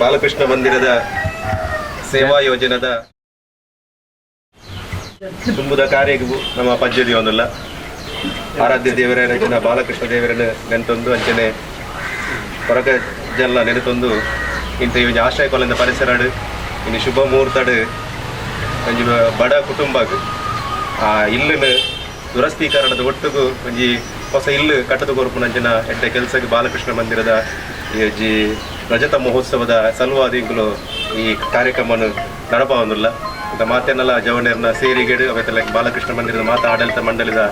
ಬಾಲಕೃಷ್ಣ ಮಂದಿರದ ಸೇವಾ ಯೋಜನೆದ ತುಂಬುದ ಕಾರ್ಯಗೂ ನಮ್ಮ ಪಂಚಾಯತಿ ಒಂದಲ್ಲ ಆರಾಧ್ಯ ದೇವರ ಬಾಲಕೃಷ್ಣ ದೇವರನ್ನು ನೆನೆತೊಂದು ಅಂಚನೆ ಹೊರಗ ಜಲ್ಲ ನೆನೆತೊಂದು ಇಂಥ ಇವ ಆಶ್ರಯ ಕೊಲ್ಲಿಂದ ಪರಿಸರಡು ಇನ್ನು ಶುಭ ಮುಹೂರ್ತಡು ಒಂಜಿ ಬಡ ಕುಟುಂಬಕ್ಕೆ ಆ ಇಲ್ಲಿನ ದುರಸ್ತೀಕರಣದ ಒಟ್ಟಿಗೂ ಒಂಜಿ ಹೊಸ ಇಲ್ಲು ಕಟ್ಟದ ಕೊರಪುನಂಚಿನ ಎಡ್ಡೆ ಕೆಲಸಕ್ಕೆ ಬಾಲಕೃಷ್ಣ ಮಂದಿರದ ಈ ರಜತ ಮಹೋತ್ಸವದ ಸಲುವಾದಿಂಕಲು ಈ ಕಾರ್ಯಕ್ರಮವನ್ನು ನಡಪಾವೊಂದಿಲ್ಲ ಇಂಥ ಮಾತೇನೆಲ್ಲ ಜವನೇರ್ನ ಸೇರಿಗೇಡು ಅವತ್ತೆಲ್ಲ ಬಾಲಕೃಷ್ಣ ಮಂದಿರದ ಮಾತಾ ಆಡಳಿತ ಮಂಡಳಿದ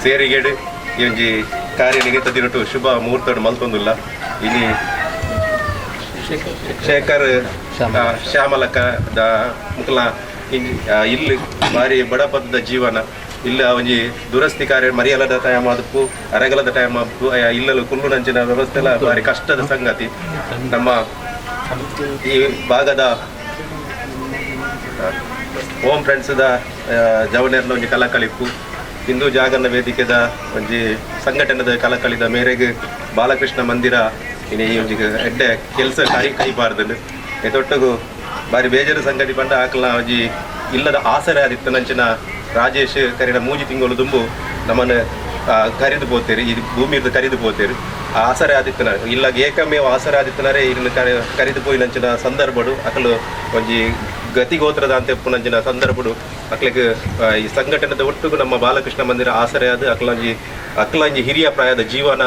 ಸೇರಿಗೇಡು ಈ ಒಂಜಿ ಕಾರ್ಯ ನಿಗದಿತ ದಿನಟು ಶುಭ ಮುಹೂರ್ತ ಮಲ್ತೊಂದಿಲ್ಲ ಇಲ್ಲಿ ಶೇಖರ್ ಶ್ಯಾಮಲಕ ಮುಕ್ಲ ಇಲ್ಲಿ ಭಾರಿ ಬಡಪದ ಜೀವನ ಇಲ್ಲ ಒಂಜಿ ದುರಸ್ತಿ ಕಾರ್ಯ ಮರಿಯಲದ ಟೈಮ್ ಆದಪ್ಪು ಅರೆಗಲದ ಟೈಮ್ ಆದಪ್ಪು ಇಲ್ಲಲು ಕುಲ್ಲುನಂಚಿನ ವ್ಯವಸ್ಥೆ ಎಲ್ಲ ಭಾರಿ ಕಷ್ಟದ ಸಂಗತಿ. ನಮ್ಮ ಈ ಭಾಗದ ಓಮ್ ಫ್ರೆಂಡ್ಸ್ದ ಜವನೇರ್ನ ಒಂಜಿ ಕಲಕಳಿಪ್ಪು ಹಿಂದೂ ಜಾಗರಣ ವೇದಿಕೆದ ಒಂಜಿ ಸಂಘಟನೆದ ಕಲಕಳಿದ ಮೇರೆಗೆ ಬಾಲಕೃಷ್ಣ ಮಂದಿರ ಇನ್ನು ಈ ಒಂಜಿ ಎಡ್ಡೆ ಕೆಲಸ ಕೈಪಾರ್ದು ತೊಟ್ಟಗು ಬಾರಿ ಬೇಜಾರು ಸಂಗತಿ ಪಂಡ ಆಕಲ ಒಂಜಿ ಇಲ್ಲದ ಆಸರೆ ಆದಿತ್ತು ನಂಚಿನ ರಾಜೇಶ್ ಕರಿನ ಮೂಜಿ ತಿಂಗಳು ದುಂಬು ನಮ್ಮನ್ನು ಕರೆದು ಪೋತೇರಿ ಇದು ಭೂಮಿಯದ್ದು ಕರೆದು ಪೋತೇರಿ ಆ ಆಸರೆ ಆದಿತ್ತನ ಇಲ್ಲ ಏಕಮೇವ ಆಸರೆ ಆದಿತ್ತನರೇ ಇದನ್ನು ಕರೆದು ಪೋಯಿ ನಂಚಿನ ಸಂದರ್ಭಡು ಅಕಲು ಒಂಜಿ ಗತಿಗೋತ್ರದ ಅಂತ ನಂಚಿನ ಸಂದರ್ಭಡು ಅಕ್ಲಿಗೆ ಈ ಸಂಘಟನೆದ ಒಟ್ಟಿಗೂ ನಮ್ಮ ಬಾಲಕೃಷ್ಣ ಮಂದಿರ ಆಸರೆ ಆದ ಅಕ್ಲಂಜಿ ಹಿರಿಯ ಪ್ರಾಯದ ಜೀವನ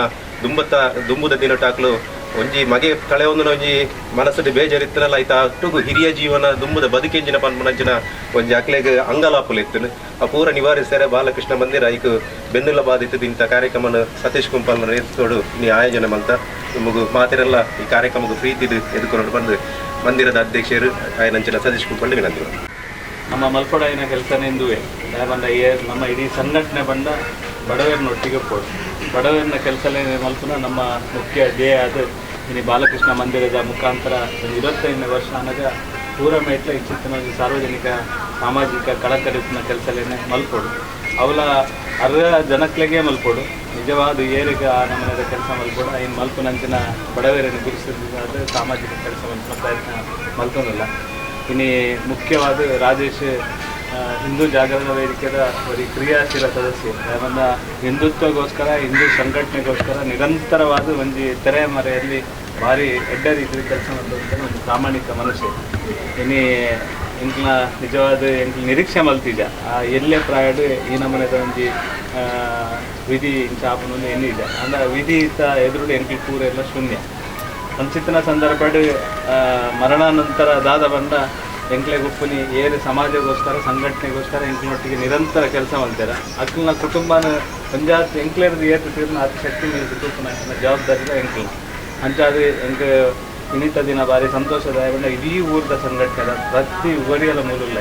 ದುಂಬುದ ದಿನಟ ಅಕ್ಲು ಒಂಜಿ ಮಗೆ ಕಳೆಯೊಂದು ಒಂಜಿ ಮನಸ್ಸು ಬೇಜಾರಿತ್ತನಲ್ಲ ಆಯ್ತಾ ಅಷ್ಟುಗು ಹಿರಿಯ ಜೀವನ ದುಂಬುದ ಬದುಕೆಂಜಿನ ಪನ್ಪುನಂಚಿನ ಒಂಜಿ ಅಕ್ಲೆಗೆ ಅಂಗಲಾಪುಲಿತ್ತನು ಆ ಪೂರ ನಿವಾರಿಸ್ತಾರೆ ಬಾಲಕೃಷ್ಣ ಮಂದಿರ ಐಕ್ ಬೆನ್ನುಲ ಬಾಧಿತದ ಇಂಥ ಕಾರ್ಯಕ್ರಮನ ಸತೀಶ್ ಕುಂಪಲ್ನ ನೇತೃತ್ವಡು ನೀ ಆಯೋಜನೆ ಮಂತ ನಿಮಗೂ ಮಾತಿರೆಲ್ಲ ಈ ಕಾರ್ಯಕ್ರಮಕ್ಕೆ ಪ್ರೀತಿದು ಎದುಕೊಂಡು ಬಂದು ಮಂದಿರದ ಅಧ್ಯಕ್ಷರು ಆಯನಂಚಿನ ಸತೀಶ್ ಕುಂಪಲ್ ವಿನಂತಿಗಳು. ನಮ್ಮ ಮಲ್ಪೊಡಾಯಿನ ಕೆಲಸನೆಂದುವೆ ಬಂದ ನಮ್ಮ ಇಡೀ ಸಂಘಟನೆ ಬಂದ ಬಡವರನ್ನೊಟ್ಟಿಗೆ ಪೋಡು ಬಡವರನ್ನ ಕೆಲಸಲೇ ಮಲ್ಪುನ ನಮ್ಮ ಮುಖ್ಯ ಧ್ಯೇಯ ಅದು ಇನ್ನು ಬಾಲಕೃಷ್ಣ ಮಂದಿರದ ಮುಖಾಂತರ 25ನೇ ವರ್ಷ ಅನ್ನಗ ಪೂರ ಮೇಟ್ಲ ಇಚ್ಚಿತ್ತಿನ ಸಾರ್ವಜನಿಕ ಸಾಮಾಜಿಕ ಕಳಕಳಿಸಿನ ಕೆಲಸಲೇನೆ ಮಲ್ಪೋಡು ಅವಲ ಅರ್ಧ ಜನಕ್ಲೆಗೆ ಮಲ್ಪೋಡು ನಿಜವಾದ ಏರಿಗೆ ಆ ನಮ್ಮನೆದ ಕೆಲಸ ಮಲ್ಪೋಡು ಇನ್ನು ಮಲ್ಪುನಂಚಿನ ಬಡವರನ್ನು ಗುರುತಿಸಿದ ಸಾಮಾಜಿಕ ಕೆಲಸ ಮಲ್ಪುನ ಪ್ರಯತ್ನ ಮಲ್ಪೊಂದಿಲ್ಲ. ಇನ್ನು ಮುಖ್ಯವಾದ ರಾಜೇಶ್ ಹಿಂದೂ ಜಾಗರಣ ವೇದಿಕೆದ ಒಂದು ಕ್ರಿಯಾಶೀಲ ಸದಸ್ಯ ಯಾವಂದ ಹಿಂದುತ್ವಗೋಸ್ಕರ ಹಿಂದೂ ಸಂಘಟನೆಗೋಸ್ಕರ ನಿರಂತರವಾದ ಒಂದು ತೆರೆಮರೆಯಲ್ಲಿ ಭಾರಿ ಎಡ್ಡ ರೀತಿಯ ಕೆಲಸ ಮಾಡುವಂಥ ಒಂದು ಪ್ರಾಮಾಣಿಕ ಮನುಷ್ಯ. ಇನ್ನು ಎಂಕ್ಲ ನಿಜವಾದ ಎಂಕ್ಲ ನಿರೀಕ್ಷೆ ಮಲ್ತಿದ್ದ ಎಲ್ಲೇ ಪ್ರಾಯಡು ಈ ನಮ್ಮನೆದ ಒಂದು ವಿಧಿ ಚಾಪನು ಏನಿದೆ ಅಂದ್ರೆ ವಿಧಿ ಇತ್ತ ಎದುರುಡು ಎಂಕ್ಲ ಪೂರ ಎಲ್ಲ ಶೂನ್ಯ ಸಂಚಿತನ ಸಂದರ್ಭಡು ಮರಣಾನಂತರ ದಾದ ಬಂದ ಎಂಕ್ಲೆ ಗುಪ್ಪನಿ ಏರು ಸಮಾಜಗೋಸ್ಕರ ಸಂಘಟನೆಗೋಸ್ಕರ ಎಂಕ್ಲೊಟ್ಟಿಗೆ ನಿರಂತರ ಕೆಲಸ ಮಾಡ್ತಾರೆ ಅಕ್ಲನ ಕುಟುಂಬನ ಪಂಚಾಯತ್ ಎಂಕ್ಲೇರ್ದು ಏತು ತೀರ್ನ ಅತಿ ಶಕ್ತಿ ಮೀರಿ ಕುಟುಂಬನ ಜವಾಬ್ದಾರಿದ ಎಂಕ್ಲ ಅಂಚಾದು ಎಂಕ್ ಇನ್ನಿತ ದಿನ ಭಾರಿ ಸಂತೋಷದಾಯಕ ಇಡೀ ಊರದ ಸಂಘಟನೆ ಪ್ರತಿ ಒರಿಯಲ ಮೂಲಲ್ಲ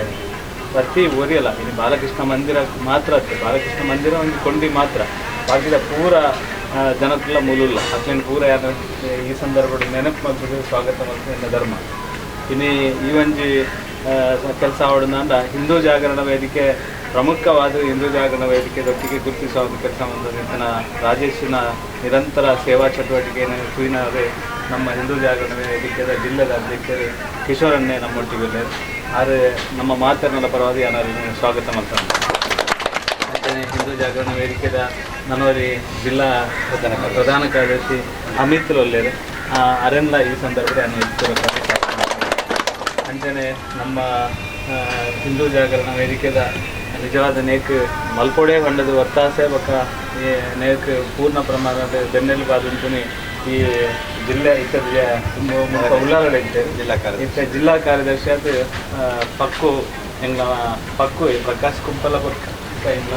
ಪ್ರತಿ ಒರಿಯಲ್ಲ ಇನ್ನು ಬಾಲಕೃಷ್ಣ ಮಂದಿರ ಮಾತ್ರ ಬಾಲಕೃಷ್ಣ ಮಂದಿರ ಒಂದು ಕೊಂಡಿ ಮಾತ್ರ ಬಾಕಿದ ಪೂರ ಜನಕ್ಕೆಲ್ಲ ಮೂಲಲ್ಲ ಅಕ್ಲೇನು ಪೂರ ಯಾರು ಈ ಸಂದರ್ಭದಲ್ಲಿ ನೆನಪು ಮಾಡ್ಬೋದು ಸ್ವಾಗತ ಮಾಡ್ತಾರೆ ಧರ್ಮ. ಇನ್ನು ಈ ಒಂಜಿ ಕೆಲಸ ಆವಡನ ಹಿಂದೂ ಜಾಗರಣ ವೇದಿಕೆ ಪ್ರಮುಖವಾದ ಹಿಂದೂ ಜಾಗರಣ ವೇದಿಕೆದೊಟ್ಟಿಗೆ ಗುರುತಿಸುವ ಒಂದು ಕೆಲಸ ಬಂದ ರಾಜೇಶನ ನಿರಂತರ ಸೇವಾ ಚಟುವಟಿಕೆಯನ್ನು ಸುಯಿನವರೇ ನಮ್ಮ ಹಿಂದೂ ಜಾಗರಣ ವೇದಿಕೆಯ ಜಿಲ್ಲೆದ ಅಧ್ಯಕ್ಷರು ಕಿಶೋರನ್ನೇ ನಮ್ಮೊಟ್ಟಿಗೆ ಇದ್ದಾರೆ. ಆದರೆ ನಮ್ಮ ಮಾತರ್ನಲ್ಲ ಪರವಾಗಿ ಏನಾದ್ರು ಸ್ವಾಗತ ಮಾಡ್ತಾರೆ. ಮತ್ತು ಹಿಂದೂ ಜಾಗರಣ ವೇದಿಕೆದ ನನವರಿ ಜಿಲ್ಲಾ ಪ್ರಧಾನ ಕಾರ್ಯದರ್ಶಿ ಅಮಿತ್ ಲೊಲ್ಲೇರು ಅರೆಲ್ಲ ಈ ಸಂದರ್ಭದಲ್ಲಿ ಅಂಚನೆ ನಮ್ಮ ಹಿಂದೂ ಜಾಗರಣ ವೇದಿಕೆದ ನಿಜವಾದ ನೇಕ್ ಮಲ್ಪೊಡೆ ಹೊಂಡದ ಒತ್ತಾಸೆ ಬಕ ನೇಕ್ ಪೂರ್ಣ ಪ್ರಮಾಣದ ಬೆನ್ನೆಲುಬಾದಂತೂ ಈ ಜಿಲ್ಲೆ ಇತ್ತರ ಉಳ್ಳಾಗಡೆ ಜಿಲ್ಲಾ ಕಾರ್ಯದರ್ಶಿ ಅದು ಪಕ್ಕು ಎಂಗ್ಲ ಪಕ್ಕು ಪ್ರಕಾಶ್ ಕುಂಪಲ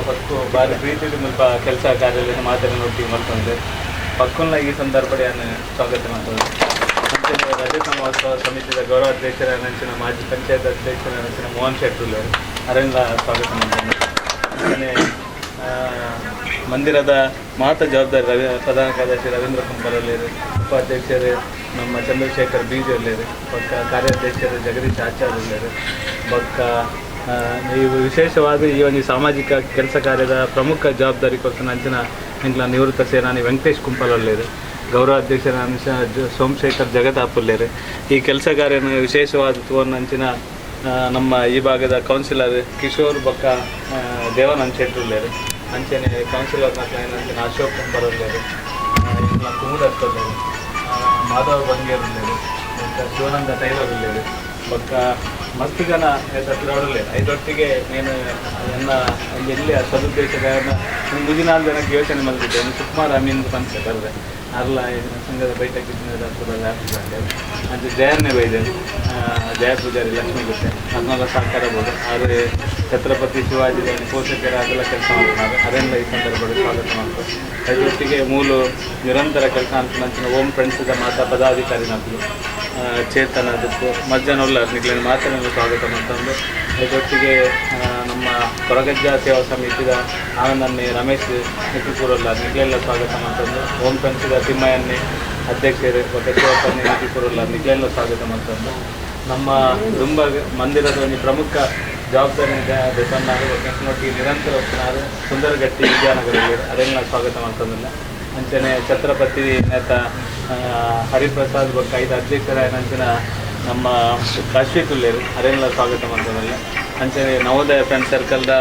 ಪಕ್ಕು ಭಾರಿ ಪ್ರೀತಿ ಮುಲ್ಪ ಕೆಲಸ ಕಾರ್ಯದಲ್ಲಿ ಮಾತಾಡಿ ಮಾಡ್ಕೊಂಡಿದ್ದೆ ಪಕ್ಕುನ ಈ ಸಂದರ್ಭದಲ್ಲಿ ಸ್ವಾಗತ ಮಾಡ್ತಾರೆ. ರಜತ ಮಹೋತ್ಸವ ಸಮಿತಿಯ ಗೌರವಾಧ್ಯಕ್ಷರ ನೆಂಚಿನ ಮಾಜಿ ಪಂಚಾಯತ್ ಅಧ್ಯಕ್ಷರ ನೆಂಚಿನ ಮೋಹನ್ ಶೆಟ್ಟುಲ್ ಅರೆಲ್ಲ ಸ್ವಾಗತ ಮಾಡ್ತಾರೆ. ಮಂದಿರದ ಮಾತ ಜವಾಬ್ದಾರಿ ಪ್ರಧಾನ ಕಾರ್ಯದರ್ಶಿ ರವೀಂದ್ರ ಕುಂಪಲಲ್ಲಿರು, ಉಪಾಧ್ಯಕ್ಷರು ನಮ್ಮ ಚಂದ್ರಶೇಖರ್ ಬೀಜಲ್ಲಿರು, ಪಕ್ಕ ಕಾರ್ಯಾಧ್ಯಕ್ಷರು ಜಗದೀಶ್ ಆಚಾರ್ಯರು, ಪಕ್ಕ ನೀವು ವಿಶೇಷವಾದ ಈ ಒಂದು ಸಾಮಾಜಿಕ ಕೆಲಸ ಕಾರ್ಯದ ಪ್ರಮುಖ ಜವಾಬ್ದಾರಿ ಕೊಟ್ಟು ನಂಚಿನ ಎಂಕ್ಲ ನಿವೃತ್ತ ಸೇನಾನಿ ವೆಂಕಟೇಶ್ ಕುಂಪಲಲ್ಲಿರು ಗೌರವ ಅಧ್ಯಕ್ಷರ ಸೋಮಶೇಖರ್ ಜಗದಾಪುಲ್ಲೇರು. ಈ ಕೆಲಸ ಕಾರ್ಯನ ವಿಶೇಷವಾದ ತೋರ್ನಂಚಿನ ನಮ್ಮ ಈ ಭಾಗದ ಕೌನ್ಸಿಲರ್ ಕಿಶೋರ್ ಬೊಕ್ಕ ದೇವಾನಂದ್ ಶೆಟ್ಟುಲ್ಲೇರು, ಅಂಚನೆ ಕೌನ್ಸಿಲರ್ ನಂಚಿನ ಅಶೋಕ್ ಬರೋಲ್ಲೇರು, ಕುಮುದತ್ತಲ್ಲೇರು, ಮಾಧವ್ ಬಂಗೇರುಲ್ಲೇರು, ಮತ್ತು ಶಿವಾನಂದ ಟೈಲರ್ ಉಲ್ಲೇರು, ಬೊಕ್ಕ ಮಸ್ತ್ ಜನ ತತ್ತಿರೋಡಲ್ಲೇರು. ಐದೊಟ್ಟಿಗೆ నేను ಎನ್ನ ಒಂದು ಎಲ್ಲಿ ಸದುದ್ದೇಶಗಾರನ ಮುಂದಿನ ಜನಕ್ಕೆ ಯೋಚನೆ ಮಾಡಿದ್ದೆ ಸುಕುಮಾರ್ ಅಮೀನ್ ಪಂಚ ಬರದೆ ಅಲ್ಲ ಸಂಘದ ಬೈಠಕ್ಕಿದ್ದ ಅದು ಜಯನ್ನೇ ಬೈದೆ ಜಯ ಪೂಜಾರಿ ಲಕ್ಷ್ಮೀ ಗುಟ್ಟೆ ಅದನ್ನೆಲ್ಲ ಸಾಕಾರಬಹುದು. ಆದರೆ ಛತ್ರಪತಿ ಶಿವಾಜಿ ಪೋಷಕರ ಅದೆಲ್ಲ ಕೆಲಸ ಮಾಡ್ತಾರೆ, ಅದೆಲ್ಲ ಈ ಸಂದರ್ಭದಲ್ಲಿ ಸ್ವಾಗತ ಮಾಡ್ತಾರೆ. ಅದರೊಟ್ಟಿಗೆ ಮೂಲು ನಿರಂತರ ಕೆಲಸ ಅಂತ ಓಮ್ ಫ್ರೆಂಡ್ಸ್ದ ಮಾತಾ ಪದಾಧಿಕಾರಿ ನಮ್ಮದು ಚೇತನ ಅದಕ್ಕೂ ಮಧ್ಯಾಹ್ನ ಉಲ್ಲ ನಿಗ್ಲಿನ ಮಾತನ್ನು ಸ್ವಾಗತ ಮಾಡ್ತಂದು. ಅದರೊಟ್ಟಿಗೆ ನಮ್ಮ ಕೊರಗಜ್ಜ ಸೇವಾ ಸಮಿತಿದ ಆನಂದನ್ನೇ ರಮೇಶ್ ನಿತಿಪುರಲ್ಲ ನಿಗ್ಲೆಲ್ಲ ಸ್ವಾಗತ ಮಾಡ್ತಂದು. ಓಮ್ ಫ್ರೆಂಡ್ಸ್ದ ತಿಮ್ಮಯ್ಯನ್ನೇ ಅಧ್ಯಕ್ಷರು ಶಿವಪ್ಪನ್ನೇ ನಿತಿಪುರಲ್ಲ ನಿಗ್ಲೆಲ್ಲ ಸ್ವಾಗತ ಮಾಡ್ತಂದು. ನಮ್ಮ ದುಂಬ ಮಂದಿರದ ಒಂದು ಪ್ರಮುಖ ಜವಾಬ್ದಾರಿ ಬೆಸನ್ನಾರು ಒಟ್ಟಿಗೆ ನಿರಂತರ ಹೋಗ್ತಾರೆ ಸುಂದರಗಟ್ಟಿ ವಿದ್ಯಾನಗರಲ್ಲಿ ಅದೆಲ್ಲ ಸ್ವಾಗತ ಮಾಡ್ತಂದಿಲ್ಲ. ಅಂಚನೆ ಛತ್ರಪತಿ ನೇತ ಹರಿಪ್ರಸಾದ್ ಬೊಕ್ಕ ಐದು ಅಧ್ಯಕ್ಷರ ನಂಚಿನ ನಮ್ಮ ಕಾಶ್ವೀಕುಲ್ಲೇರು ಅದೆಲ್ಲ ಸ್ವಾಗತ ಮಾಡ್ತದಲ್ಲ. ಅಂಚನೆ ನವೋದಯ ಫ್ರೆಂಡ್ ಸರ್ಕಲ್ದ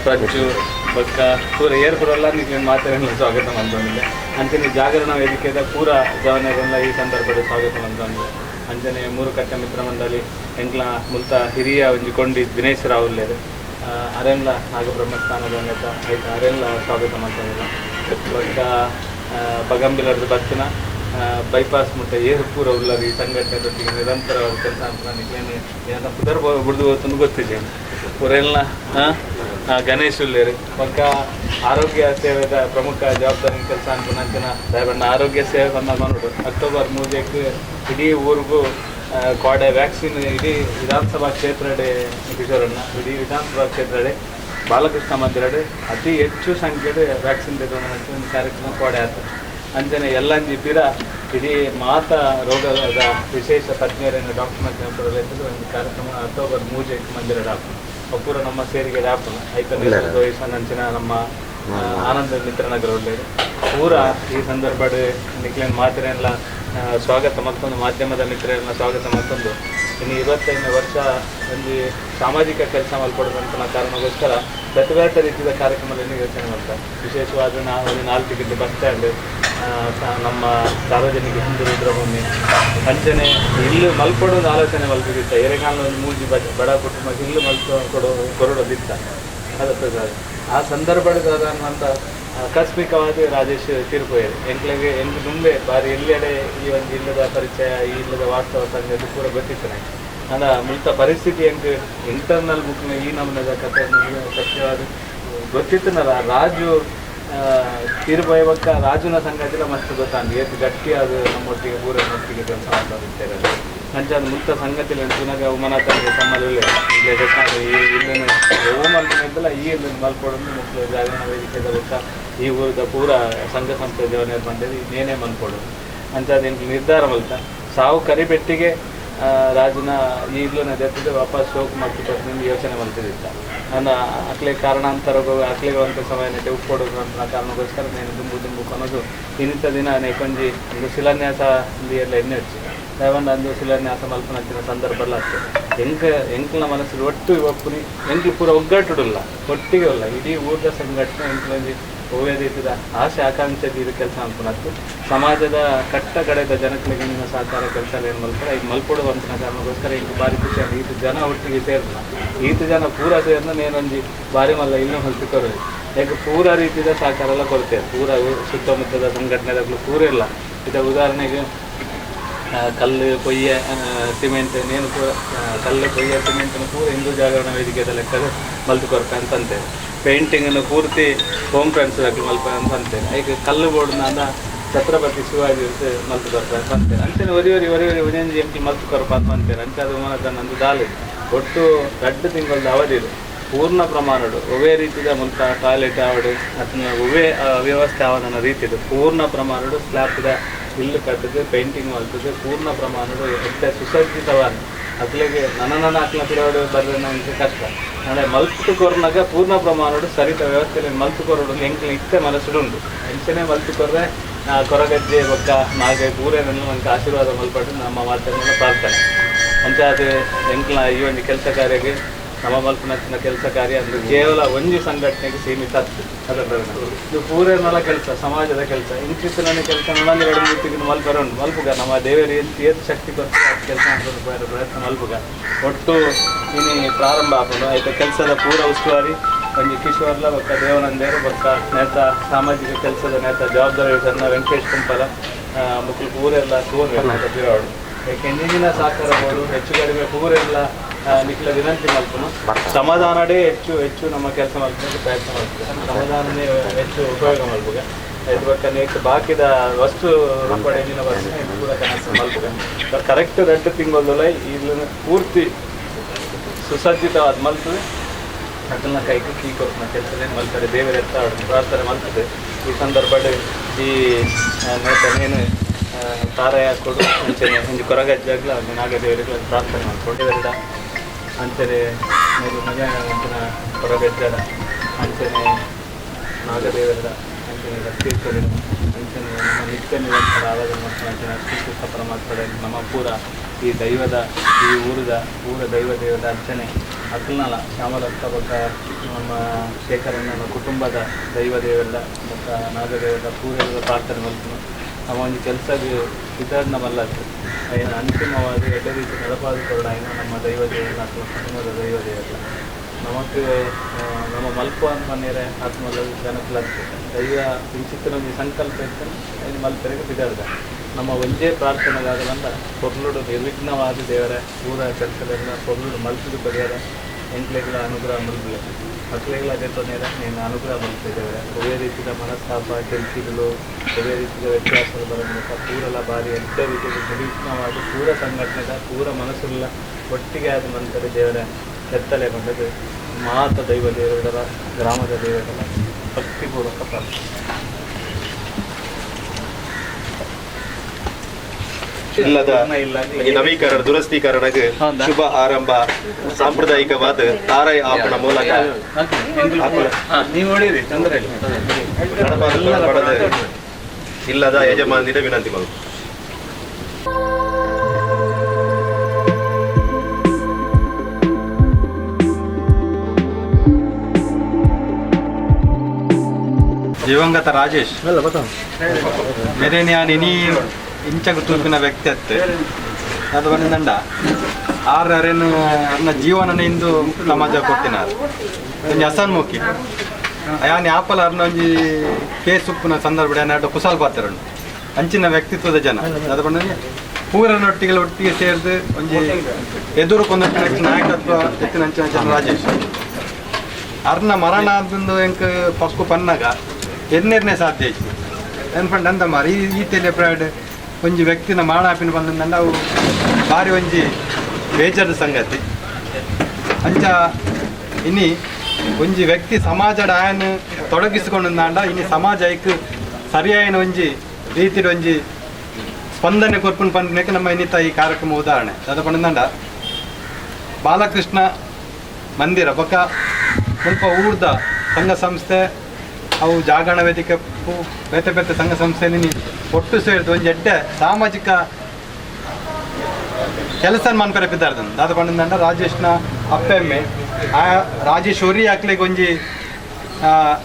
ಪ್ರಜ್ಜು ಬೊಕ್ಕ ಪೂರ ಏರ್ಪುರೆಲ್ಲ ನೀವು ಮಾತಾಡೆಲ್ಲ ಸ್ವಾಗತ ಮಾಡ್ತಂದಿಲ್ಲ. ಅಂಚನೆ ಜಾಗರಣ ವೇದಿಕೆದ ಪೂರ ಜವನರೆಲ್ಲ ಈ ಸಂದರ್ಭದಲ್ಲಿ ಸ್ವಾಗತ ಮಾಡ್ತಂದಿಲ್ಲ. ಅಂಜನೆ ಮೂರು ಕಟ್ಟ ಮಿತ್ರ ಮಂಡಳಿ ಎಂಕ್ಲ ಮುಲ್ತ ಹಿರಿಯ ಒಂಜಿ ಕೊಂಡಿ ದಿನೇಶ್ ರಾವುಲ್ಲೇರು ಅರೆಲ್ಲ ನಾಗಬ್ರಹ್ಮಸ್ಥಾನದ ನೇತ ಆಯ್ತು ಅರೆಲ್ಲ ಸ್ವಾಗತ ಮಾಡ್ತಂದಿಲ್ಲ. ಬೊಕ್ಕ ಬಗಂಬಿಲರ್ದು ಬತ್ತಿನ ಬೈಪಾಸ್ ಮುಟ್ಟ ಏರು ಪೂರ ಉಳ್ಳದು ಈ ಸಂಘಟನೆದೊಟ್ಟಿಗೆ ನಿರಂತರವಾದ ಕೆಲಸ ಅಂತ ನನಗೇನು ಏನಂತ ಪುದರ್ ಬಿಡ್ದು ಹೋಗ್ತಂದು ಗೊತ್ತಿದೆ ಪೂರೆಲ್ಲ ಗಣೇಶ್ ಉಳ್ಳೇರು. ಬೊಕ್ಕ ಆರೋಗ್ಯ ಸೇವೆದ ಪ್ರಮುಖ ಜವಾಬ್ದಾರಿ ಕೆಲಸ ಅಂತ ನಂಚಿನ ದಯಬಣ್ಣ ಆರೋಗ್ಯ ಸೇವೆ ಬಂದ ಮಾಡೋದು ಅಕ್ಟೋಬರ್ 3ಕ್ಕೆ ಇಡೀ ಊರಿಗೂ ಕೋಡೆ ವ್ಯಾಕ್ಸಿನ್ ಇಡೀ ವಿಧಾನಸಭಾ ಕ್ಷೇತ್ರಡೆ ಕಿಶೋರಣ್ಣ ಇಡೀ ವಿಧಾನಸಭಾ ಕ್ಷೇತ್ರಡೆ ಬಾಲಕೃಷ್ಣ ಮಂದಿರಡೆ ಅತಿ ಹೆಚ್ಚು ಸಂಖ್ಯೆಡೆ ವ್ಯಾಕ್ಸಿನ್ ತೆಗೆದುಕೊಂಡ ಒಂದು ಕಾರ್ಯಕ್ರಮ ಕೋಡೆ ಆಗ್ತದೆ. ಅಂಜನೆ ಎಲ್ಲಂಜಿ ಪಿರ ಇಡೀ ಮಾತಾ ರೋಗದ ವಿಶೇಷ ತಜ್ಞರನ್ನು ಡಾಕ್ಟರ್ ಮಧ್ಯೆ ಒಂದು ಕಾರ್ಯಕ್ರಮ ಅಕ್ಟೋಬರ್ 3ಕ್ಕೆ ಮಂದಿರ ಡಾಕ್ಟರ್ ಪೂರ ನಮ್ಮ ಸೇರಿಗೆ ಡಾಕ್ಟರ್ ಐಕನ್ ಅಂಚಿನ ನಮ್ಮ ಆನಂದ ಮಿತ್ರನಗರ ಒಳ್ಳೆಯದು ಪೂರ ಈ ಸಂದರ್ಭ ನಿಕ್ಲೇನು ಮಾತಿರೆಲ್ಲ ಸ್ವಾಗತ ಮತ್ತೊಂದು ಮಾಧ್ಯಮದ ಮಿತ್ರರನ್ನ ಸ್ವಾಗತ ಮತ್ತೊಂದು ಇನ್ನು 25ನೇ ವರ್ಷ ಒಂದು ಸಾಮಾಜಿಕ ಕೆಲಸ ಮಲ್ಕೊಡೋದಂತ ಕಾರಣಕ್ಕೋಸ್ಕರ ಬೇರೆ ರೀತಿಯ ಕಾರ್ಯಕ್ರಮದಲ್ಲಿ ಯೋಚನೆ ಮಾಡ್ತಾರೆ. ವಿಶೇಷವಾದ ಒಂದು 4 ಗಂಟೆ ಬಸ್ ಸ್ಟ್ಯಾಂಡ್ ನಮ್ಮ ಸಾರ್ವಜನಿಕ ಹಿಂದೂ ರುದ್ರಭೂಮಿ ಅಂಚನೆ ಇಲ್ಲು ಮಲ್ಕೊಡೋದು ಆಲೋಚನೆ ಮಲ್ಪಿದಿತ್ತ ಎರೆಗಾಲ ಒಂದು 3 ಬಡ ಕುಟುಂಬಕ್ಕೆ ಇಲ್ಲು ಕೊರಡೋದಿತ್ತ ಅದಕ್ಕೆ ಆ ಸಂದರ್ಭದಂತ ಆಕಸ್ಮಿಕವಾಗಿ ರಾಜೇಶ್ ತೀರ್ಪೋಯ್ದು ಎಂಕ್ಲೆಗೆ ತುಂಬೆ ಬಾರಿ ಎಲ್ಲೆಡೆ ಈ ಒಂದು ಇಲ್ಲದ ಪರಿಚಯ ಈ ಇಲ್ಲದ ವಾಸ್ತವ ಸಂಗತಿ ಪೂರ ಗೊತ್ತಿತ್ತು ನನಗೆ ಅಂದ ಮುಲ್ತ ಪರಿಸ್ಥಿತಿ ಹೆಂಗೆ ಇಂಟರ್ನಲ್ ಬುಕ್ನ ಈ ನಮ್ಮನದ ಕಥೆ ಸತ್ಯವಾದ ಗೊತ್ತಿತ್ತನಲ್ಲ ರಾಜು ತೀರ್ಪೋಯ್ಯಕ್ಕ ರಾಜುನ ಸಂಗತಿಲ್ಲ ಮಸ್ತ್ ಗೊತ್ತಾಗ ಎಷ್ಟು ಗಟ್ಟಿ ಅದು ನಮ್ಮೊಟ್ಟಿಗೆ ಪೂರನೊಟ್ಟಿಗೆ ಕೆಲಸ ಮಾಡ್ತಾರೆ ಅಂಚಾದ ಮುಕ್ತ ಸಂಗತಿಲ್ಲ ಚುನಾಗ ಉಮನಾಥನಿಗೆ ಸಂಬಂಧ ಇಲ್ಲಿನ ಓಮಲ್ಪಲ್ಲ ಈ ಮಲ್ಕೊಡೋದು ಮುಖ್ಯ ಜಾಗರಣ ವೇದಿಕೆದ ಗೊತ್ತ ಈ ಊರದ ಪೂರ ಸಂಘ ಸಂಸ್ಥೆ ಜವನೇರ್ ಬಂದಿದ್ದು ನೇನೇ ಮಲ್ಕೊಡೋದು ಅಂಚಾದ ನಿರ್ಧಾರ ಮಲ್ತ ಸಾವು ಕರಿಬೆಟ್ಟಿಗೆ ರಾಜನ ಈ ಇಲ್ಲನ ಜೊತೆ ವಾಪಸ್ ಶೋಕ್ ಮಾಡ್ತಿದ್ದು ಯೋಚನೆ ಮಲ್ತಿದ್ದ ನನ್ನ ಅಕ್ಲೆ ಕಾರಣಾಂತರಗೂ ಅಕ್ಲೆಗೆ ಒಂದು ಸಮಯ ನೆಟ್ಟೆ ಉಪ್ಪೊಡೋದು ಅಂತ ಕಾರಣಕ್ಕೋಸ್ಕರ నేను ದುಂಬು ಕೊನೋದು ಇನ್ನಿತ ದಿನ ನೆಕೊಂಜಿ ಒಂದು ಶಿಲಾನ್ಯಾಸ ಎಲ್ಲ ಎಣ್ಣೆ ಹಚ್ಚಿ ದಯವಂದು ಅಂದು ಶಿಲಾನ್ಯಾಸ ಮಲ್ಪನಚ್ಚಿನ ಸಂದರ್ಭಲ್ಲ ಆಗ್ತದೆ ಎಂಕ್ಲ ಮನಸ್ಸು ಒಟ್ಟು ಒಪ್ಪುನಿ ಎಂಕ್ಲು ಪೂರ ಒಗ್ಗಟ್ಟಿಡಲ್ಲ ಒಟ್ಟಿಗೆ ಇಲ್ಲ ಇಡೀ ಊರದ ಸಂಘಟನೆ ಎಂಕ್ಲಂಜಿ ಓವೇದಿದ್ದ ಆಸೆ ಆಕಾಂಕ್ಷೆ ಇದು ಕೆಲಸ ಅನ್ಕೊಳತ್ತು ಸಮಾಜದ ಕಟ್ಟ ಕಡೆದ ಜನಗಳಿಗೆ ನಿಮ್ಮ ಸಹಕಾರ ಕೆಲಸ ಏನು ಮಲ್ಪಡ ಈಗ ಮಲ್ಪಡುವಂತ ಕಾರಣಕ್ಕೋಸ್ಕರ ಈಗ ಭಾರಿ ಖುಷಿಯಾಗಿ ಈತ ಜನ ಒಟ್ಟಿಗೆ ಸೇರಿಲ್ಲ ಈತ ಜನ ಪೂರ ಸೇರಿದ ನೇನೊಂದು ಭಾರಿ ಮಲ್ಲ ಇನ್ನೂ ಹೊಲ್ತಿಕೊರೋದು ಯಾಕೆ ಪೂರ ರೀತಿಯ ಸಹಕಾರ ಎಲ್ಲ ಕೊಡ್ತೇವೆ ಪೂರ ಸುತ್ತಮುತ್ತದ ಸಂಘಟನೆಗಳು ಪೂರ ಇಲ್ಲ ಇದ ಉದಾಹರಣೆಗೆ ಕಲ್ಲು ಕೊಯ್ಯ ಸಿಮೆಂಟ್ ನೇನು ಪೂರ ಕಲ್ಲು ಕೊಯ್ಯ ಸಿಮೆಂಟನ್ನು ಪೂರ ಹಿಂದೂ ಜಾಗರಣ ವೇದಿಕೆದ ಲೆಕ್ಕದ ಮಲ್ತು ಕೊರಕ ಅಂತಂತೇವೆ ಪೇಂಟಿಂಗನ್ನು ಪೂರ್ತಿ ಹೋಮ್ ಫ್ರೆಂಡ್ಸ್ ಮಲ್ಪ ಅಂತ ಅಂತೇನೆ ಈಗ ಕಲ್ಲು ಬೋರ್ಡ್ನ ಅಂದ ಛತ್ರಪತಿ ಶಿವಾಜಿ ಮಲ್ತು ಕೊರಪ ಅಂತ ಅಂತೇನೆ ಅಂತೇನೆ ಒರಿ ಒಂಜಿ ಎಂಟಿ ಮಲ್ತು ಕೊರಪ ಅಂತ ಅಂತೇನೆ ಅಂತ ಅದು ನಂದು ದಾಲಿ ಒಟ್ಟು 2 ತಿಂಗಳದ ಅವಧಿ ಇದೆ ಪೂರ್ಣ ಪ್ರಮಾಣಡು ಒವೇ ರೀತಿಯ ಮುಲ್ತ ಟಾಯ್ಲೆಟ್ ಆವಡು ಅದನ್ನ ಒವೇ ವ್ಯವಸ್ಥೆ ಆವನ ರೀತಿದು ಪೂರ್ಣ ಪ್ರಮಾಣಡು ಸ್ಲ್ಯಾಬ್ದ ಇಲ್ಲು ಕಟ್ಟಿದ್ದು ಪೇಂಟಿಂಗ್ ಮಲ್ತದ್ದು ಪೂರ್ಣ ಪ್ರಮಾಣಡು ಎಷ್ಟೇ ಸುಸಜ್ಜಿತವಾದ ಅಕ್ಲಿಗೆ ನನ್ನ ಅಕ್ಲ ಪಿರೋಡು ಬರ್ರೆ ನಮಗೆ ಕಷ್ಟ ಅಂದರೆ ಮಲ್ತು ಕೊರ್ನಾಗ ಪೂರ್ಣ ಪ್ರಮಾಣಡು ಸರಿತ ವ್ಯವಸ್ಥೆಯಲ್ಲಿ ಮಲ್ತು ಕೊರೋಡು ಎಂಕ್ಲು ಇತ್ತೆ ಮನಸ್ಸುಡುಂಟು ಎಂಚನೆ ಮಲ್ತು ಕೊರ್ರೆ ಕೊರಗಜ್ಜೆ ಬೊಕ್ಕ ನಾಗೆ ಊರೇನೆಲ್ಲ ನನಗೆ ಆಶೀರ್ವಾದ ಮಲ್ಪಟ್ಟು ನಮ್ಮ ಮಾತನ್ನ ಪ್ರಾರ್ಥನೆ ಅಂಚೆ ಅದು ಎಂಕ್ಲ ಈ ಒಂದು ಕೆಲಸ ಕಾರ್ಯಕ್ಕೆ ನಮ್ಮ ಮಲ್ಪನಚ್ಚಿನ ಕೆಲಸ ಕಾರ್ಯ ಅಂದರೆ ಕೇವಲ ಒಂಜಿ ಸಂಘಟನೆಗೆ ಸೀಮಿತ ಇದು ಪೂರೇನೆಲ್ಲ ಕೆಲಸ ಸಮಾಜದ ಕೆಲಸ ಇಂಚಿತ್ತಿನ ಕೆಲಸ ನನ್ನೊಂದು ಎರಡು ಮೂರ್ತಿಗೆ ಮಲ್ಪೆರೊಂಡು ಮಲ್ಪುಗ ನಮ್ಮ ದೇವರ ಏತ್ ಶಕ್ತಿ ಕೊಟ್ಟು ಕೆಲಸ ಪ್ರಯತ್ನ ಮಲ್ಪುಗ ಒಟ್ಟು ಇನಿ ಪ್ರಾರಂಭ ಆಗೋದು ಆಯ್ತು ಕೆಲಸದ ಪೂರ ಉಸ್ತುವಾರಿ ಒಂಜಿ ಕಿಶೋರ್ಲ ಬೊಕ್ಕ ದೇವನಂದೇರು ಬೊಕ್ಕ ನೇತ ಸಾಮಾಜಿಕ ಕೆಲಸದ ನೇತ ಜವಾಬ್ದಾರಿ ಸಣ್ಣ ವೆಂಕಟೇಶ್ ಕುಂಪಲ ಮಕ್ಕಳು ಪೂರೆಲ್ಲ ಬಿರಾಡು ಯಾಕೆ ನೀರಿನ ಸಹಕಾರ ಬೋದು ಹೆಚ್ಚು ಕಡಿಮೆ ಪೂರೆಲ್ಲ ನಿಖಿಲ ವಿನಂತಿ ಮಲ್ಪನು ಸಮಾಧಾನವೇ ಹೆಚ್ಚು ನಮ್ಮ ಕೆಲಸ ಮಲ್ಪಕ್ಕೆ ಪ್ರಯತ್ನ ಮಾಡ್ತದೆ ಸಮಾಧಾನನೇ ಹೆಚ್ಚು ಉಪಯೋಗ ಮಲ್ಪುಗ ಇದು ಬಕ್ಕ ನೆಕ್ಸ್ಟ್ ಬಾಕಿದ ವಸ್ತು ರೂಪಡೆಗಿನ ವಸ್ತು ಇದು ಕೂಡ ಕನೆಕ್ಟ್ ಮಲ್ಪುಗ ಕರೆಕ್ಟ್ 2 ತಿಂಗಳ ಇಲ್ಲಿ ಪೂರ್ತಿ ಸುಸಜ್ಜಿತವಾದ ಮಲ್ಪದೆ ಅದನ್ನ ಕೈಗೆ ಕೀ ಕೊಟ್ಟು ಕೆಲಸದೇ ಮಲ್ತಾರೆ ದೇವರ ಎತ್ತ ಪ್ರಾರ್ಥನೆ ಮಲ್ತದೆ ಈ ಸಂದರ್ಭದಲ್ಲಿ ಈ ನೇತನೇನು ತಾರಯ ಕೊಡು ಅಂಚನೆ ಒಂದು ಕೊರಗಜ್ಜಾಗಲ ಒಂದು ನಾಗದೇವರಿಗೆ ಪ್ರಾರ್ಥನೆ ಮಾಡಿಕೊಂಡಿದ್ದರಿಂದ ಅಂಚನೆ ನೀವು ಮನೆ ಅಂಚಿನ ಕೊರಗಜ್ಜರ ಅಂಚನೆ ನಾಗದೇವರ ಅಂಚನೆ ರಕ್ಷೇಶ್ವರಿ ಅಂಚನೆ ನಮ್ಮ ನಿತ್ಯ ನಿರಂತರ ಆರಾಧನೆ ಮಾಡ್ತಾರೆ ಅಂಚನೆ ಅಷ್ಟು ಪರಮಾತ್ಮದ ನಮ್ಮ ಪೂರ ಈ ದೈವದ ಈ ಊರ ದೈವ ದೇವದ ಅರ್ಚನೆ ಅಕ್ಕಲ್ನಲ್ಲ ಶ್ಯಾಮಲಕ್ಕ ಬೊಕ್ಕ ನಮ್ಮ ಶೇಖರಣ್ಣನ ಕುಟುಂಬದ ದೈವ ದೇವರ ಬೊಕ್ಕ ನಾಗದೇವರ ಪೂರದ ಪ್ರಾರ್ಥನೆ ಮಾಡ್ತೀನಿ ನಮ್ಮ ಒಂದು ಕೆಲಸಕ್ಕೆ ವಿತರಣೆ ಮಲ್ಲತ್ತು ಏನು ಅಂತಿಮವಾಗಿ ಎಡೆ ರೀತಿ ನಡಪಾದುಕೊಳ್ಳ ಏನು ನಮ್ಮ ದೈವ ದೇವರ ಅಥವಾ ಕುಟುಂಬದ ದೈವ ದೇವರ ನಮಗೆ ನಮ್ಮ ಮಲ್ಪ ಮನೆಯರೆ ಆತ್ಮದ ಜನಕಲತ್ತು ದೈವ ವಿಚಿತ್ರೊಂದು ಸಂಕಲ್ಪ ಇರ್ತದೆ ಏನು ಮಲ್ಪರಿಗೆ ಬಿದ್ದಾರ್ದ ನಮ್ಮ ಒಂದೇ ಪ್ರಾರ್ಥನೆಗಾಗಲಂದ ಪೊರ್ಲುಡು ನಿರ್ವಿಘ್ನವಾದ ದೇವರ ಊರ ಕೆಲಸದಿಂದ ಪೊರ್ಲುಡು ಮಲ್ಪಿದು ಪರಿಹಾರ ಎಂಕ್ಲೆಗಳ ಅನುಗ್ರಹ ಮಲ್ಪಲೆ ಮಕ್ಕಳಿಗೆಲ್ಲ ಅದೇ ತೊಂದರೆ ನೀನು ಅನುಗ್ರಹ ಮಲ್ಪಿದ್ದೇವೆ ಒಳ್ಳೆ ರೀತಿಯ ಮನಸ್ತಾಪ ಕೆಲಸಗಳು ಒಳ್ಳೆ ರೀತಿಯ ವ್ಯತ್ಯಾಸಗಳು ಬರೋದಕ್ಕೆ ಪೂರೆಲ್ಲ ಭಾರಿ ಎಂಥ ರೀತಿಯ ನಿರ್ವಿಘ್ನವಾದ ಪೂರ ಸಂಘಟನೆದ ಪೂರ ಮನಸ್ಸುಲ್ಲ ಒಟ್ಟಿಗೆ ಆದ ನಂತರ ದೇವರ ಎತ್ತಲೆ ಬಂದದ್ದು ಮಾತ ದೈವ ದೇವರ ಗ್ರಾಮದ ದೇವರ ಭಕ್ತಿಪೂರ್ವಕ ಪ್ರಾರ್ಥನೆ ಇಲ್ಲದ ಈ ನವೀಕರಣ ದುರಸ್ತೀಕರಣಕ್ಕೆ ಶುಭ ಆರಂಭ ಸಾಂಪ್ರದಾಯಿಕವಾದ ತಾರೈ ಆಪಣ ಮೂಲಕ ನೀವು ನೋಡಿರಿ ತೊಂದರೆ ಇಲ್ಲದ ಯಜಮಾನಿದ ವಿನಂತಿ ಮಾಡಿ ದಿವಂಗತ ರಾಜೇಶ್ मेरे ನಾನು ಇನಿ ಇಂಚಗ ತೂಪಿನ ವ್ಯಕ್ತಿ ಅತ್ತೆ ಅದು ಬಂದಂಡ ಆರೇನು ಅನ್ನ ಜೀವನನ ಇಂದು ಸಮಾಜ ಕೊಟ್ಟಿನ ಒಂಜಿ ಹಸನ್ಮುಖಿ ಯಾನಿ ಆಪಲ ಅರ್ನ ಒಂಜಿ ಕೇಸ್ ಉಪ್ಪುನ ಸಂದರ್ಭ ಏನಾಡು ಕುಸಲ್ ಪಾತ್ರನು ಅಂಚಿನ ವ್ಯಕ್ತಿತ್ವದ ಜನ ಅದು ಬಂದ ಒಟ್ಟಿಗೆ ಸೇರಿದು ಒಂಜಿ ಎದುರು ಕೊಂದಷ್ಟು ನಾಯಕತ್ವ ಎತ್ತಿನ ಅಂಚಿನ ಜನ ರಾಜೇಶ್ ಅರ್ನ ಮರಣ ಆದಂದು ಎಂಕ್ ಪಕ್ಕು ಪನ್ನಾಗ ಎನ್ನೆರನೇ ಸಾಧ್ಯ ಐತಿ ನೆನ್ಪಂಡು ಅಂದ ಮಾರಿ ಈ ತೆಲೆ ಪ್ರಾಡ್ ಒಂಜಿ ವ್ಯಕ್ತಿನ ಮಾಡಾಪಿನ ಬಂದಂಡ ಅವು ಭಾರಿ ಒಂಜಿ ಬೇಜಾರದ ಸಂಗತಿ ಅಂಚ ಇನಿ ಒಂಜಿ ವ್ಯಕ್ತಿ ಸಮಾಜದ ಆಯನ ತೊಡಗಿಸಿಕೊಂಡಂಡ ಇನಿ ಸಮಾಜ ಐಕ್ ಸರಿಯಾಯಿನ ಒಂಜಿ ರೀತಿಯ ಒಂಜಿ ಸ್ಪಂದನೆ ಕೊರ್ಪುನ ಪಂಡಕ್ಕೆ ನಮ್ಮ ಇನ್ನಿತ ಈ ಕಾರ್ಯಕ್ರಮ ಉದಾಹರಣೆ ಅದು ಪಂಡಂಡ ಬಾಲಕೃಷ್ಣ ಮಂದಿರ ಬೊಕ್ಕ ಸ್ವಲ್ಪ ಊರ್ದ ಸಂಘ ಸಂಸ್ಥೆ ಅವು ಜಾಗರಣ ವೇದಿಕೆ ಬೇತೆ ಬೇತೆ ಸಂಘ ಸಂಸ್ಥೆಯಲ್ಲಿ ಒಟ್ಟು ಸೇರಿದು ಒಂದು ಎಡ್ಡೆ ಸಾಮಾಜಿಕ ಕೆಲಸ ಮನ್ಪರೆ ಬಿದ್ದಾರ್ದ ದಾದ ಪಂಡ ರಾಜೇಶ್ನ ಅಪ್ಪೆಮ್ಮೆ ಆ ರಾಜೇಶ್ವರಿ ಅಕ್ಲಿಗೆ ಒಂಜಿ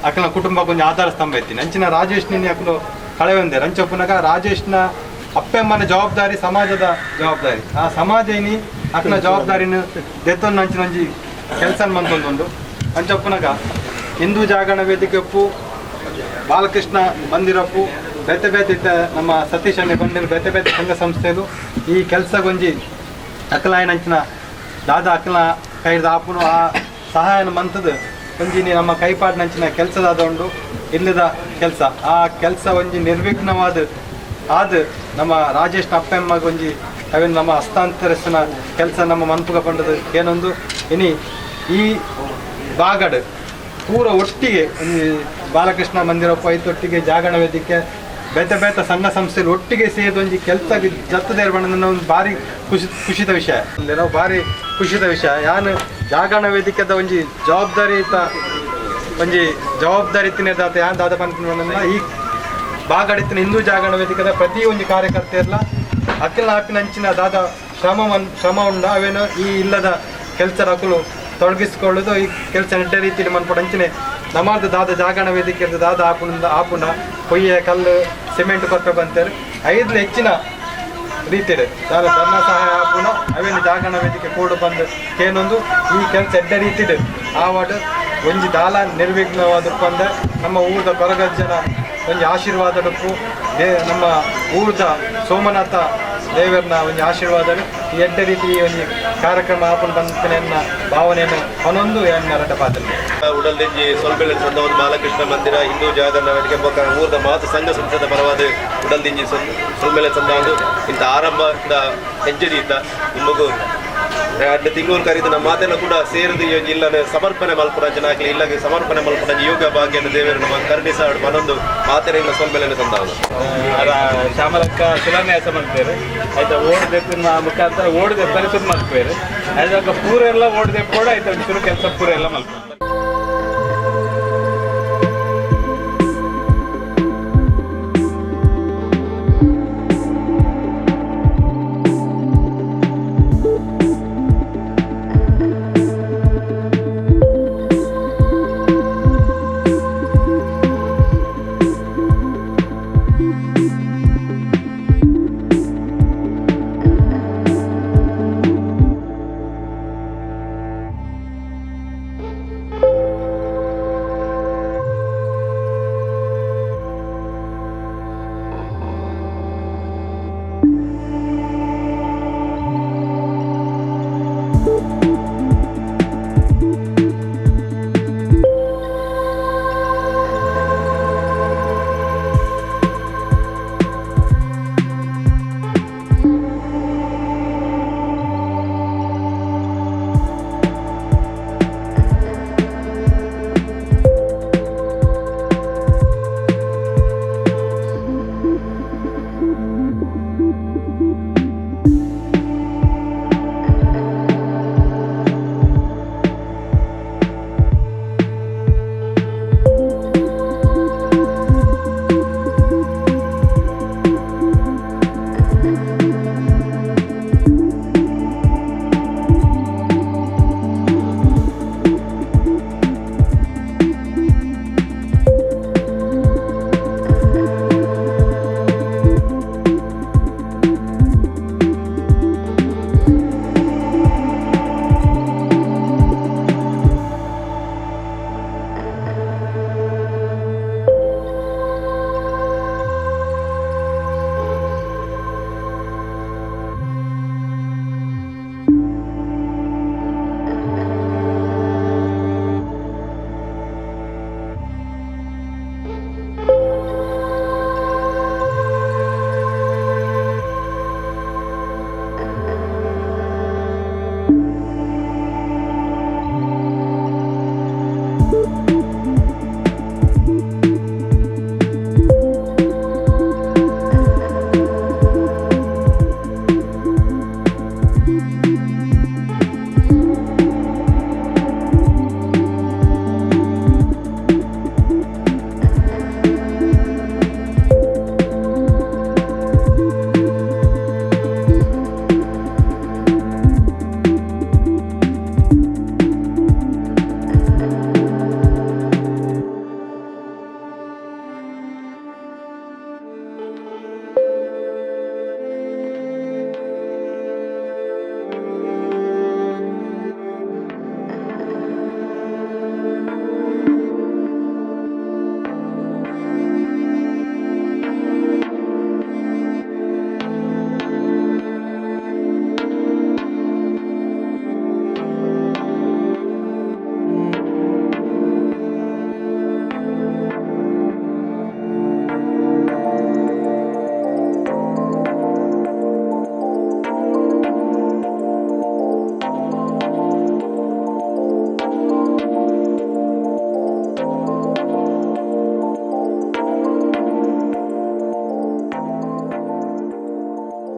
ಅಕ್ಲ ಕುಟುಂಬಕ್ಕೆ ಒಂಜಿ ಆಧಾರ ಸ್ತಂಭ ಐತಿ ಅಂಚಿನ ರಾಜೇಶ್ನಿ ಅಕ್ಲು ಕಳೆಯೊಂದೆ ರಂಚಪ್ಪನಾಗ ರಾಜೇಶ್ನ ಅಪ್ಪೆಮ್ಮನ ಜವಾಬ್ದಾರಿ ಸಮಾಜದ ಜವಾಬ್ದಾರಿ ಆ ಸಮಾಜ ಇನಿ ಅಕ್ಲ ಜವಾಬ್ದಾರಿನ ದೆತ್ತೊಂದು ಅಂಚಿನ ಒಂಜಿ ಕೆಲಸ ಮನ್ಕೊಂಡೊಂದು ಅಂಚಪ್ಪನಾಗ ಹಿಂದೂ ಜಾಗರಣ ವೇದಿಕೆ ಒಪ್ಪು ಬಾಲಕೃಷ್ಣ ಮಂದಿರಪ್ಪು ಬೇತೆ ಬೇತೆ ನಮ್ಮ ಸತೀಶ್ ಅಣ್ಣೆ ಬಂದಿರೋ ಬೇತೆ ಬೇತೆ ಸಂಘ ಸಂಸ್ಥೆಲು ಈ ಕೆಲಸಗೊಂಜಿ ಅಕ್ಕಲಾಯನಂಚಿನ ದಾದ ಅಕ್ಕಲ ಕೈದ ಆಪುನು ಆ ಸಹಾಯನ ಮಂತದ ಒಂಜಿ ನಮ್ಮ ಕೈಪಾಡಿನಂಚಿನ ಕೆಲಸದಾದ ಉಂಡು ಇಲ್ಲದ ಕೆಲಸ ಆ ಕೆಲಸ ಒಂಜಿ ನಿರ್ವಿಘ್ನವಾದ ಆದ ನಮ್ಮ ರಾಜೇಶ್ನ ಅಪ್ಪೆಮ್ಮಗೆ ಒಂಜಿ ಅವೇನು ನಮ್ಮ ಹಸ್ತಾಂತರಿಸಿನ ಕೆಲಸ ನಮ್ಮ ಮನ್ಪುಗ ಪಂಡದು ಏನೊಂದು ಇನಿ ಈ ಬಾಗಡ್ ಪೂರ ಒಟ್ಟಿಗೆ ಬಾಲಕೃಷ್ಣ ಮಂದಿರಪ್ಪ ಐತೊಟ್ಟಿಗೆ ಜಾಗರಣ ವೇದಿಕೆ ಬೇತೆ ಬೇತೆ ಸಂಘ ಸಂಸ್ಥೆలు ಒಟ್ಟಿಗೆ ಸೇರಿದ ಒಂಜಿ ಕೆಲಸ ಜತ್ತದೇರ್ ಬಣ್ಣ ಒಂದು ಭಾರಿ ಖುಷಿದ ವಿಷಯ ನಾವು ಭಾರಿ ಖುಷಿದ ವಿಷಯ ಯಾನು ಜಾಗರಣ ವೇದಿಕೆದ ಒಂಜಿ ಜವಾಬ್ದಾರಿ ಒಂಜಿ ಜವಾಬ್ದಾರಿ ತಿನ್ನದಾತ ಯಾನ್ ದಾದ ಪಂಪಿನ ಈ ಬಾಗಡಿತ್ತಿನ ಹಿಂದೂ ಜಾಗರಣ ವೇದಿಕೆದ ಪ್ರತಿಯೊಂದು ಕಾರ್ಯಕರ್ತೆಯಲ್ಲ ಅಕ್ಕಿನ ಆಪಿನಂಚಿನ ದಾದ ಶ್ರಮ ಉಂಡ ಅವೇನು ಈ ಇಲ್ಲದ ಕೆಲಸ ಅಕಲು ತೊಡಗಿಸಿಕೊಳ್ಳೋದು ಈ ಕೆಲಸ ನೆಡ್ಡ ರೀತಿಯಲ್ಲಿ ಮನ್ಪಡಂಚಿನ ನಮ್ಮದು ದಾದ ಜಾಗರಣ ವೇದಿಕೆ ದಾದ ಆಪುಂಡ ಕೊಯ್ಯ ಕಲ್ಲು ಸಿಮೆಂಟ್ ಕೊರತೆ ಬಂತಾರೆ 5 ಹೆಚ್ಚಿನ ರೀತಿಯಲ್ಲಿ ದಾದ ಧರ್ಮ ಸಹಾಯ ಆಪುಂಡ ಅವೇನು ಜಾಗರಣ ವೇದಿಕೆ ಕೂಡ ಬಂದು ಕೇನೊಂದು ಈ ಕೆಲಸ ಎಡ್ಡ ರೀತಿಡ್ ಆವಾಡು ಒಂಜಿ ದಾಲ ನಿರ್ವಿಘ್ನವಾದ ಬಂದ ನಮ್ಮ ಊರದ ಕೊರಗಜ್ಜನ ಒಂಜಿ ಆಶೀರ್ವಾದಕ್ಕೂ ನಮ್ಮ ಊರದ ಸೋಮನಾಥ ದೇವರನ್ನ ಒಂದು ಆಶೀರ್ವಾದ ಈ ಎಡ್ಡ ರೀತಿ ಒಂದು ಕಾರ್ಯಕ್ರಮ ಆಪನ್ ಬಂತೇನೆ ಅನ್ನ ಭಾವನೆಯನ್ನು ಹೊನೊಂದು ರಟ ಪಾತ್ರ ಉಡಲ್ದಿಂಜಿ ಸೊಲ್ಬೆಲೆ ಸಂದ ಬಾಲಕೃಷ್ಣ ಮಂದಿರ ಹಿಂದೂ ಜಾಗರಣ ವೇದಿಕೆ ಬೊಕ್ಕ ಊರದ ಮಾತು ಸಂಘ ಸಂಸ್ಥದ ಪರವಾದ ಉಡಲ್ದಿಂಜಿ ಸೊಲ್ಬೆಲೆ ಸಂದ ಒಂದು ಇಂಥ ಆರಂಭದ ಹೆಜ್ಜೆ ಇದ್ದ ನಿಮಗೂ 2 ತಿಂಗಳು ಕರೀದು ನಮ್ಮ ಮಾತೆಲ್ಲ ಕೂಡ ಸೇರಿದು ಇಲ್ಲದ ಸಮರ್ಪಣೆ ಮಲ್ಪುರಂಜನ ಆಗಲಿ ಇಲ್ಲಗೆ ಸಮರ್ಪಣೆ ಮಲ್ಪುರಂಜ ಯೋಗ ಭಾಗ್ಯನ ದೇವರು ನಮ್ಮ ಕರ್ಣಿಸಾಡು ಮನೊಂದು ಮಾತೆರೆಲ್ಲ ಸೊಲ್ಬೆಲೆ ಸಂದಾವ ಶ್ಯಾಮಲಕ್ಕ ಶಿಲಾನ್ಯಾಸ ಮಾಡ್ತೇವೆ ಆಯ್ತಾ ಓಡದೆಪ್ಪಿನ ಮುಖಾಂತರ ಓಡದೆ ಪರಿಸರ ಮಾಡ್ತೇವೆ ಆಯ್ತಾಗ ಪೂರ ಎಲ್ಲ ಓಡದೆ ಕೂಡ ಆಯ್ತಾ ಒಂಚೂರು ಕೆಲಸ ಪೂರ ಎಲ್ಲ ಮಾಡ್ತಾರೆ.